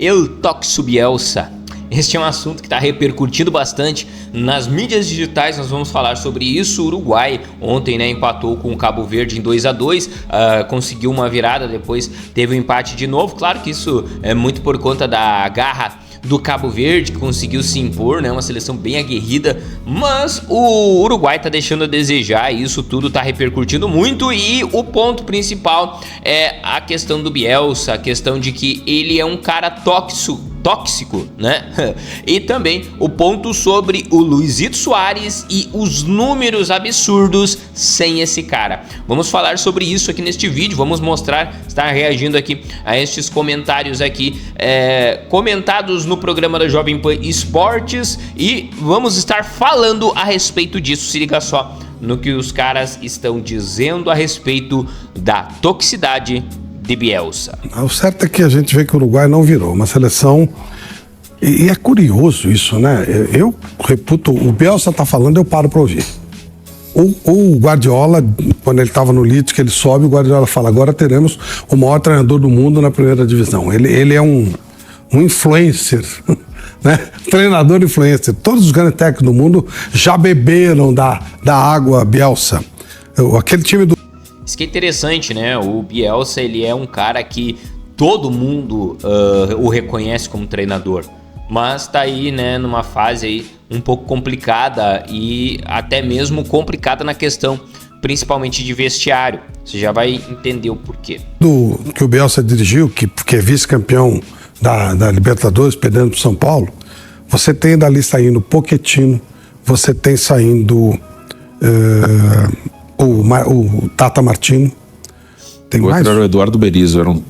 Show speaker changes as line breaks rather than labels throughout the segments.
El Toxo Bielsa. Este é um assunto que está repercutindo bastante nas mídias digitais. Nós vamos falar sobre isso. O Uruguai ontem, empatou com o Cabo Verde em 2-2, conseguiu uma virada, depois teve um empate de novo. Claro que isso é muito por conta da garra do Cabo Verde, que conseguiu se impor, uma seleção bem aguerrida, mas o Uruguai tá deixando a desejar, e isso tudo tá repercutindo muito. E o ponto principal é a questão do Bielsa, a questão de que ele é um cara tóxico, E também o ponto sobre o Luizito Soares e os números absurdos sem esse cara. Vamos falar sobre isso aqui neste vídeo, vamos mostrar, estar reagindo aqui a estes comentários aqui, comentados no programa da Jovem Pan Esportes, e vamos estar falando a respeito disso. Se liga só no que os caras estão dizendo a respeito da toxicidade de Bielsa.
O certo é que a gente vê que o Uruguai não virou uma seleção, e é curioso isso, Eu reputo, o Bielsa tá falando, eu paro para ouvir. O Guardiola, quando ele estava no Leeds, que ele sobe, o Guardiola fala: agora teremos o maior treinador do mundo na primeira divisão. Ele é um influencer, Treinador influencer. Todos os grandes técnicos do mundo já beberam da água Bielsa. Aquele time do...
Isso que é interessante, O Bielsa, ele é um cara que todo mundo o reconhece como treinador, mas tá aí, numa fase aí um pouco complicada, e até mesmo complicada na questão principalmente de vestiário. Você já vai entender o porquê.
Que o Bielsa dirigiu, que é vice-campeão da Libertadores, perdendo pro São Paulo, você tem dali saindo Pochettino, você tem saindo o Tata Martino. Tem
o
mais?
Outro era o Eduardo Berizzo, eram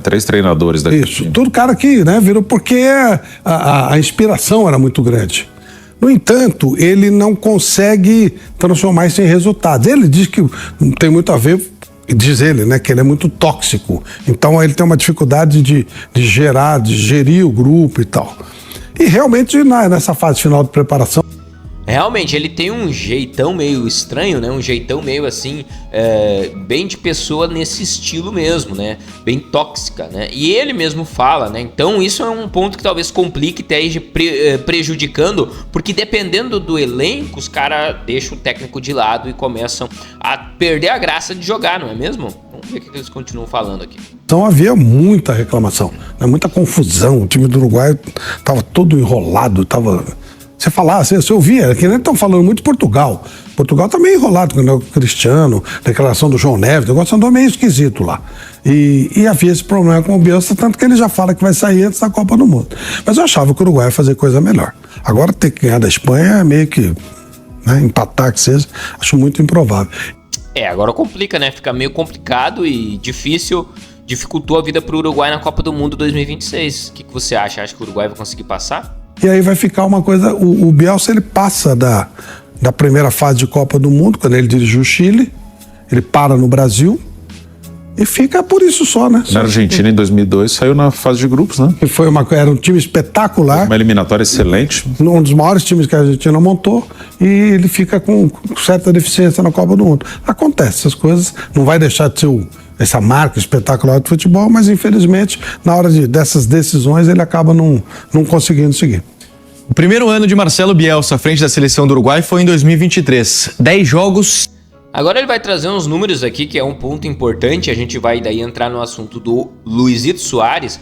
três treinadores daqui.
Isso, todo cara que virou, porque a inspiração era muito grande. No entanto, ele não consegue transformar isso em resultados. Ele diz que não tem muito a ver, diz ele, que ele é muito tóxico. Então ele tem uma dificuldade de gerir o grupo e tal. E realmente, nessa fase final de preparação,
realmente, ele tem um jeitão meio estranho, um jeitão meio assim, bem de pessoa nesse estilo mesmo, bem tóxica, E ele mesmo fala, Então isso é um ponto que talvez complique, esteja prejudicando, porque dependendo do elenco, os caras deixam o técnico de lado e começam a perder a graça de jogar, não é mesmo? Vamos ver o que eles continuam falando aqui.
Então havia muita reclamação, muita confusão. O time do Uruguai estava todo enrolado, Você falava, você ouvia, que nem estão falando muito de Portugal. Portugal tá meio enrolado com o Cristiano, declaração do João Neves, o negócio andou meio esquisito lá. E havia esse problema com o Bielsa, tanto que ele já fala que vai sair antes da Copa do Mundo. Mas eu achava que o Uruguai ia fazer coisa melhor. Agora ter que ganhar da Espanha é meio que, empatar que seja, acho muito improvável.
Agora complica, Fica meio complicado e difícil, dificultou a vida pro Uruguai na Copa do Mundo 2026. O que você acha? Acha que o Uruguai vai conseguir passar?
E aí vai ficar uma coisa, o Bielsa, ele passa da primeira fase de Copa do Mundo, quando ele dirigiu o Chile, ele para no Brasil e fica por isso só,
Na Argentina, em 2002, saiu na fase de grupos,
Que era um time espetacular.
Uma eliminatória excelente.
Um dos maiores times que a Argentina montou, e ele fica com certa deficiência na Copa do Mundo. Acontece, essas coisas, não vai deixar de ser essa marca espetacular de futebol, mas infelizmente, na hora dessas decisões, ele acaba não conseguindo seguir.
O primeiro ano de Marcelo Bielsa à frente da seleção do Uruguai foi em 2023. 10 jogos.
Agora ele vai trazer uns números aqui, que é um ponto importante. A gente vai daí entrar no assunto do Luizito Soares,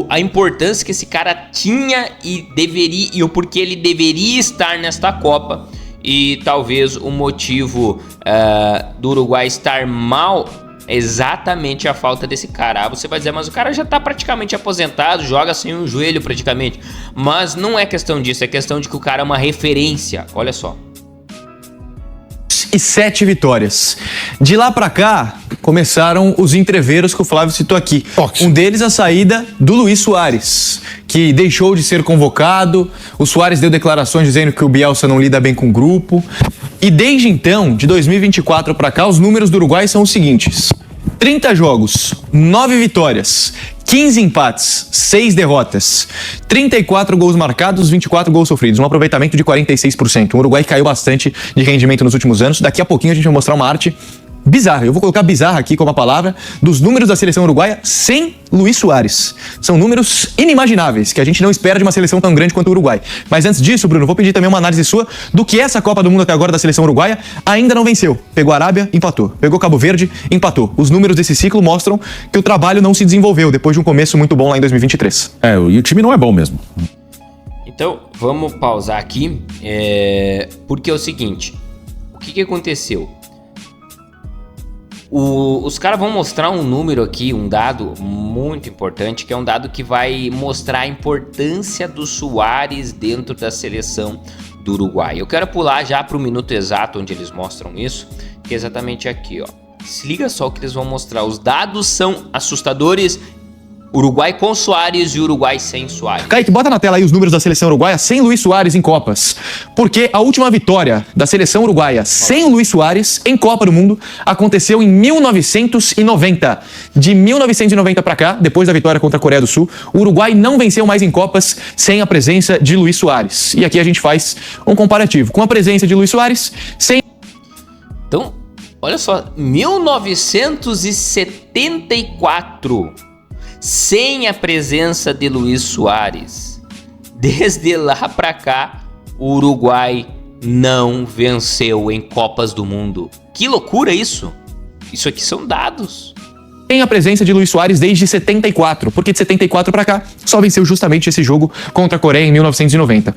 a importância que esse cara tinha e o porquê ele deveria estar nesta Copa. E talvez o motivo do Uruguai estar mal é exatamente a falta desse cara. Você vai dizer, mas o cara já tá praticamente aposentado, joga sem um joelho praticamente. Mas não é questão disso, é questão de que o cara é uma referência. Olha só.
E 7 vitórias. De lá pra cá, começaram os entreveros que o Flávio citou aqui. Um deles, a saída do Luiz Soares, que deixou de ser convocado. O Soares deu declarações dizendo que o Bielsa não lida bem com o grupo. E desde então, de 2024 pra cá, os números do Uruguai são os seguintes: 30 jogos, 9 vitórias, 15 empates, 6 derrotas, 34 gols marcados, 24 gols sofridos, um aproveitamento de 46%. O Uruguai caiu bastante de rendimento nos últimos anos. Daqui a pouquinho a gente vai mostrar uma arte bizarra, eu vou colocar bizarra aqui como a palavra, dos números da seleção uruguaia sem Luis Suárez. São números inimagináveis, que a gente não espera de uma seleção tão grande quanto o Uruguai. Mas antes disso, Bruno, vou pedir também uma análise sua do que essa Copa do Mundo até agora da seleção uruguaia ainda não venceu. Pegou a Arábia, empatou. Pegou Cabo Verde, empatou. Os números desse ciclo mostram que o trabalho não se desenvolveu depois de um começo muito bom lá em 2023.
E o time não é bom mesmo.
Então, vamos pausar aqui, porque é o seguinte, o que aconteceu? Os caras vão mostrar um número aqui, um dado muito importante, que é um dado que vai mostrar a importância do Suárez dentro da seleção do Uruguai. Eu quero pular já para o minuto exato onde eles mostram isso, que é exatamente aqui, ó. Se liga só o que eles vão mostrar, os dados são assustadores. Uruguai com Suárez e Uruguai sem Suárez.
Kaique, bota na tela aí os números da seleção uruguaia sem Luis Suárez em Copas. Porque a última vitória da seleção uruguaia sem Luis Suárez em Copa do Mundo aconteceu em 1990. De 1990 para cá, depois da vitória contra a Coreia do Sul, o Uruguai não venceu mais em Copas sem a presença de Luis Suárez. E aqui a gente faz um comparativo com a presença de Luis Suárez sem...
Então, olha só, 1974... sem a presença de Luis Suárez. Desde lá pra cá, o Uruguai não venceu em Copas do Mundo. Que loucura isso! Isso aqui são dados.
Tem a presença de Luis Suárez desde 74, porque de 74 pra cá só venceu justamente esse jogo contra a Coreia em 1990.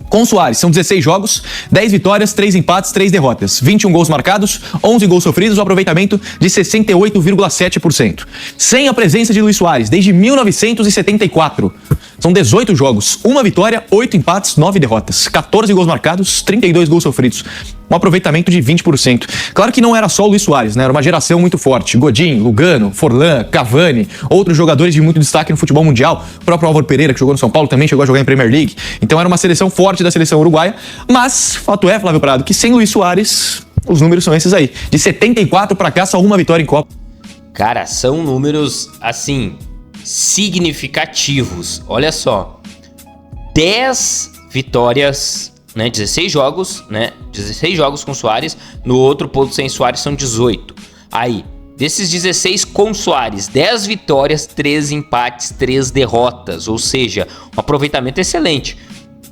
Com Suárez, são 16 jogos, 10 vitórias, 3 empates, 3 derrotas, 21 gols marcados, 11 gols sofridos, um aproveitamento de 68,7%. Sem a presença de Luis Suárez, desde 1974, são 18 jogos, 1 vitória, 8 empates, 9 derrotas, 14 gols marcados, 32 gols sofridos, um aproveitamento de 20%. Claro que não era só o Luis Suárez, né? Era uma geração muito forte. Godin, Lugano, Forlan, Cavani, outros jogadores de muito destaque no futebol mundial. O próprio Álvaro Pereira, que jogou no São Paulo, também chegou a jogar em Premier League. Então era uma seleção forte da seleção uruguaia. Mas, fato é, Flávio Prado, que sem Luis Suárez, os números são esses aí. De 74 pra cá, só uma vitória em Copa.
Cara, são números, assim, significativos. Olha só. 10 vitórias... 16 jogos, né? 16 jogos com Suárez, no outro ponto sem Suárez são 18. Aí, desses 16 com Suárez, 10 vitórias, 3 empates, 3 derrotas, ou seja, um aproveitamento excelente.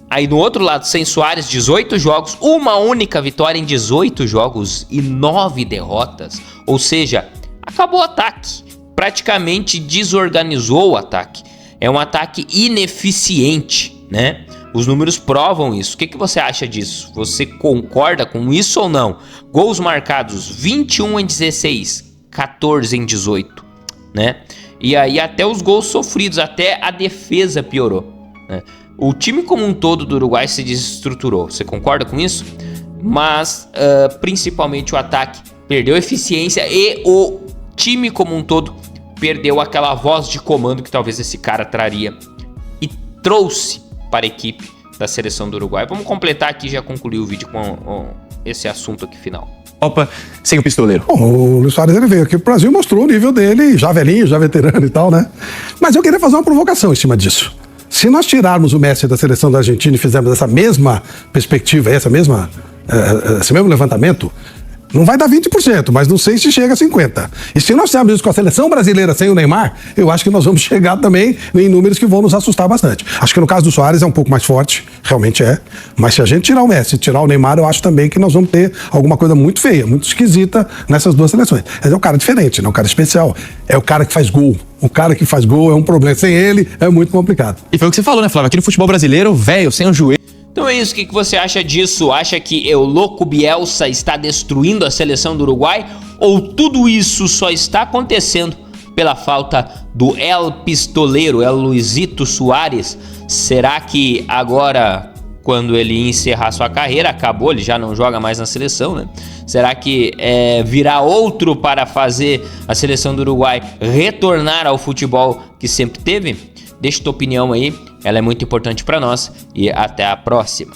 Aí no outro lado, sem Suárez, 18 jogos, uma única vitória em 18 jogos e 9 derrotas, ou seja, acabou o ataque, praticamente desorganizou o ataque. É um ataque ineficiente, né? Os números provam isso. O que você acha disso? Você concorda com isso ou não? Gols marcados, 21 em 16, 14 em 18, né? E aí até os gols sofridos, até a defesa piorou, né? O time como um todo do Uruguai se desestruturou. Você concorda com isso? Mas, principalmente o ataque perdeu eficiência e o time como um todo perdeu aquela voz de comando que talvez esse cara traria e trouxe para a equipe da seleção do Uruguai. Vamos completar aqui e já concluir o vídeo com esse assunto aqui final.
Copa sem o pistoleiro.
Bom, o Luis Suárez ele veio aqui pro Brasil, mostrou o nível dele, já velhinho, já veterano e tal, né? Mas eu queria fazer uma provocação em cima disso. Se nós tirarmos o Messi da seleção da Argentina e fizermos essa mesma perspectiva, esse mesmo levantamento, não vai dar 20%, mas não sei se chega a 50%. E se nós fizermos isso com a seleção brasileira sem o Neymar, eu acho que nós vamos chegar também em números que vão nos assustar bastante. Acho que no caso do Suárez é um pouco mais forte, realmente é. Mas se a gente tirar o Messi, tirar o Neymar, eu acho também que nós vamos ter alguma coisa muito feia, muito esquisita nessas duas seleções. Mas é um cara diferente, não é um cara especial. É o cara que faz gol. O cara que faz gol é um problema. Sem ele, é muito complicado.
E foi o que você falou, né, Flávio? Aqui no futebol brasileiro, velho, sem o joelho.
Então é isso, o que você acha disso? Acha que o louco Bielsa está destruindo a seleção do Uruguai? Ou tudo isso só está acontecendo pela falta do El Pistoleiro, El Luisito Suárez? Será que agora, quando ele encerrar sua carreira, acabou, ele já não joga mais na seleção, né? Será que virá outro para fazer a seleção do Uruguai retornar ao futebol que sempre teve? Deixa tua opinião aí, ela é muito importante para nós e até a próxima.